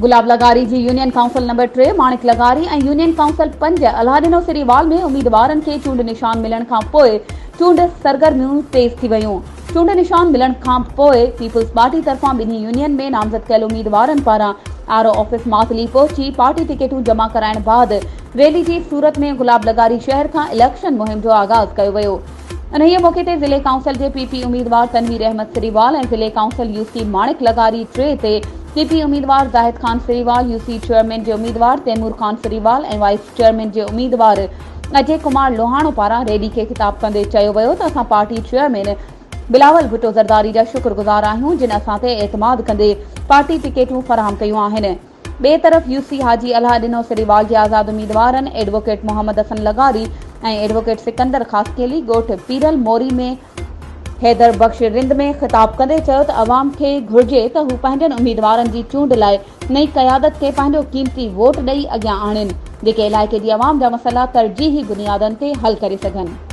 गुलाब लगारी जी union council number 3 माणिक लगारी ऐं union council 5 अलाह ॾिनो सिरीवाल में उम्मीदवारनि खे चूंड निशान मिलण खां पोइ चूंड सरगर्मियूं तेज़ थी वयूं। चूंड निशान मिलण खां पोइ पीपल्स पार्टी तरफ़ां ॿिन्ही यूनियन में नामज़द कयल उम्मीदवारनि पारां आरओ ऑफिस मातली पहुची पार्टी टिकटूं जमा कराइण बाद रैली जी सूरत में गुलाब लगारी शहर खां इलेक्शन मुहिम जो आगाज़ कयो वियो। इन्हीअ मौक़े ते ज़िले काउंसिल जे पीपी उम्मीदवार तनवीर अहमद सिरीवाल ऐं ज़िले काउंसिल यूसी माणिक लगारी 3 ते पीपी उम्मीदवार जाहिद खान सिरीवाल, यूसी चेयरमैन जे उम्मीदवार तैमूर खान सिरीवाल ऐं वाइस चेयरमैन जे उम्मीदवार अजय कुमार लोहाणो पारां रैली खे ख़िताब कंदे चयो वियो त असां पार्टी चेयरमैन बिलावल भुट्टो ज़रदारी जा शुक्रगुज़ार आहियूं जिन असां ते एतमाद कंदे पार्टी टिकटूं फराहम कयूं आहिनि। ॿिए तरफ़ यूसी हाजी अलाह ॾिनो सिरीवाल जे आज़ाद उम्मीदवारनि एडवोकेट मोहम्मद हसन लगारी ऐं एडवोकेट सिकंदर खासकेली ॻोठ पीरल मोरी में हैदर बख्श रिंद में ख़िताब कंदे चयो त अवाम खे घुर्जे त हू पंहिंजनि उम्मीदवारनि जी चूंड लाइ नई क़यादत खे पंहिंजो क़ीमती वोट ॾेई अॻियां आणनि जेके इलाइक़े जी अवाम जा मसइला तरजीही बुनियादनि ते हल करे सघनि।